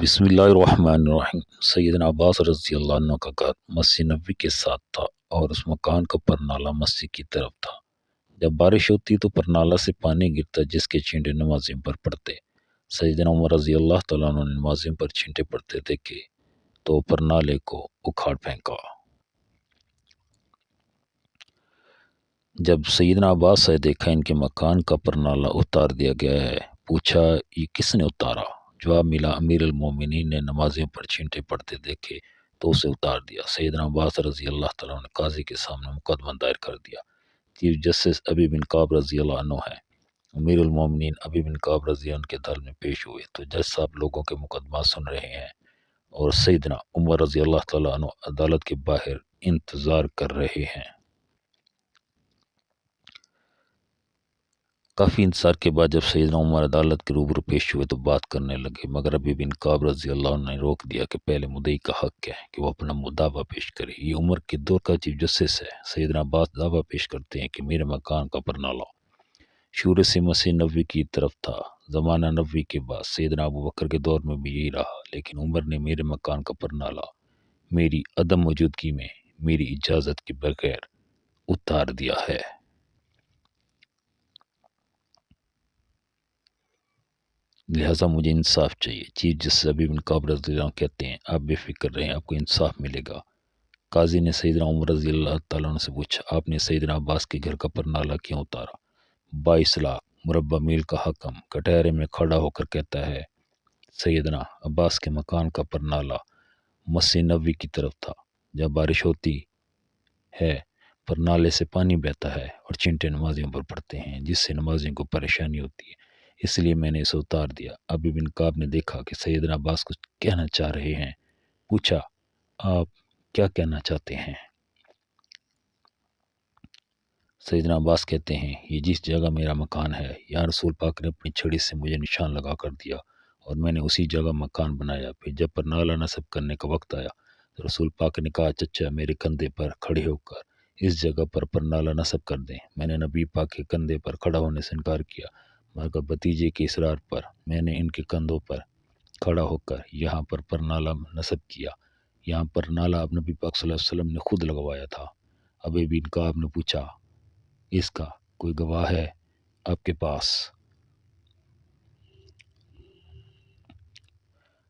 بسم اللہ الرحمن الرحیم۔ سیدنا عباس رضی اللہ عنہ کا گھر مسجد نبوی کے ساتھ تھا اور اس مکان کا پرنالہ مسجد کی طرف تھا۔ جب بارش ہوتی تو پرنالہ سے پانی گرتا جس کے چھینٹے نمازیوں پر پڑتے۔ سیدنا عمر رضی اللہ تعالیٰ عنہ نے نمازیوں پر چھینٹے پڑتے دیکھے تو پرنالے کو اکھاڑ پھینکا۔ جب سیدنا عباس سے دیکھا ان کے مکان کا پرنالہ اتار دیا گیا ہے، پوچھا یہ کس نے اتارا؟ جواب ملا امیر المومنین نے نمازیوں پر چھینٹے پڑتے دیکھے تو اسے اتار دیا۔ سیدنا عباس رضی اللہ تعالیٰ نے قاضی کے سامنے مقدمہ دائر کر دیا۔ چیف جسٹس ابی بن کعب رضی اللہ عنہ ہیں۔ امیر المومنین ابی بن کعب رضی اللہ عنہ کے در میں پیش ہوئے تو جج صاحب لوگوں کے مقدمات سن رہے ہیں اور سیدنا عمر رضی اللہ تعالیٰ عنہ عدالت کے باہر انتظار کر رہے ہیں۔ کافی انتظار کے بعد جب سیدنا عمر عدالت کے روبرو پیش ہوئے تو بات کرنے لگے، مگر ابی بن کعب رضی اللہ عنہ نے روک دیا کہ پہلے مدعی کا حق ہے کہ وہ اپنا دعویٰ پیش کرے۔ یہ عمر کے دور کا چیف جسٹس ہے۔ سیدنا عباس دعویٰ پیش کرتے ہیں کہ میرے مکان کا پرنالہ شروع سے مسجد نبوی کی طرف تھا۔ زمانہ نبوی کے بعد سیدنا ابوبکر کے دور میں بھی یہی رہا، لیکن عمر نے میرے مکان کا پرنالہ میری عدم موجودگی میں میری اجازت کے بغیر اتار دیا ہے۔ لہٰذا مجھے انصاف چاہیے۔ چیف جسٹس ابی بن کعب رضی اللہ عنہ کہتے ہیں آپ بے فکر رہیں، آپ کو انصاف ملے گا۔ قاضی نے سیدنا عمر رضی اللہ تعالیٰ عنہ سے پوچھا آپ نے سیدنا عباس کے گھر کا پرنالہ کیوں اتارا؟ 22 لاکھ مربع میل کا حکم کٹہرے میں کھڑا ہو کر کہتا ہے سیدنا عباس کے مکان کا پرنالہ مسجد نبوی کی طرف تھا۔ جب بارش ہوتی ہے پرنالے سے پانی بہتا ہے اور چھینٹے نمازیوں پر پڑتے ہیں جس سے نمازیوں کو پریشانی ہوتی ہے، اس لیے میں نے اسے اتار دیا۔ ابی بن کعب نے دیکھا کہ سیدنا عباس کچھ کہنا چاہ رہے ہیں، پوچھا آپ کیا کہنا چاہتے ہیں؟ سیدنا عباس کہتے ہیں یہ جس جگہ میرا مکان ہے یہاں رسول پاک نے اپنی چھڑی سے مجھے نشان لگا کر دیا اور میں نے اسی جگہ مکان بنایا۔ پھر جب پرنالہ نصب کرنے کا وقت آیا تو رسول پاک نے کہا چچا میرے کندھے پر کھڑے ہو کر اس جگہ پر پرنالہ نصب کر دیں۔ میں نے نبی پاک کے کندھے پر کھڑا ہونے سے انکار کیا، مگر بھتیجے کے اصرار پر میں نے ان کے کندھوں پر کھڑا ہو کر یہاں پر پرنالہ نصب کیا۔ یہاں پرنالہ اب نبی پاک صلی اللہ علیہ وسلم نے خود لگوایا تھا۔ ابی بن کعب نے پوچھا اس کا کوئی گواہ ہے آپ کے پاس؟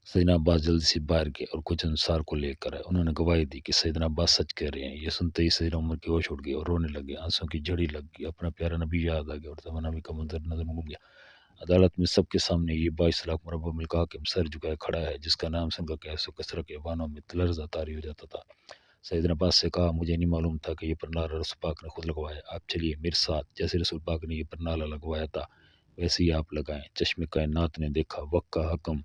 سیدنا عباس جلدی سے باہر گئے اور کچھ انصار کو لے کر آئے۔ انہوں نے گواہی دی کہ سیدنا عباس سچ کہہ رہے ہیں۔ یہ سنتے ہی سیدنا عمر کی ہوش اڑ گئی اور رونے لگے، آنسوں کی جھڑی لگ گئی، اپنا پیارا نبی یاد آ گیا اور زمانہ نبی کا منظر نظر میں گھوم گیا۔ عدالت میں سب کے سامنے یہ 22 لاکھ مربع میل کا حاکم سر جھکائے کھڑا ہے جس کا نام سن کر ایسو کثرت کے بانوں میں لرزہ طاری ہو جاتا تھا۔ سیدنا عباس سے کہا مجھے نہیں معلوم تھا کہ یہ پرنالہ رسول پاک نے خود لگوایا، آپ چلیے میرے ساتھ، جیسے رسول پاک نے یہ پرنالہ لگوایا تھا ویسے ہی آپ لگائیں۔ چشم کائنات نے دیکھا وقت کا حکم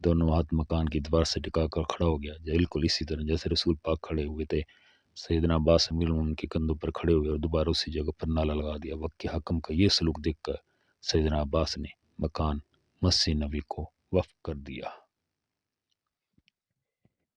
دونوں ہاتھ مکان کی دیوار سے ٹکا کر کھڑا ہو گیا، بالکل اسی طرح جیسے رسول پاک کھڑے ہوئے تھے۔ سیدنا عباس امیر المومنین کے کندھوں پر کھڑے ہوئے اور دوبارہ اسی جگہ پر نالہ لگا دیا۔ وقت کے حکم کا یہ سلوک دیکھ کر سیدنا عباس نے مکان مسجد نبوی کو وقف کر دیا۔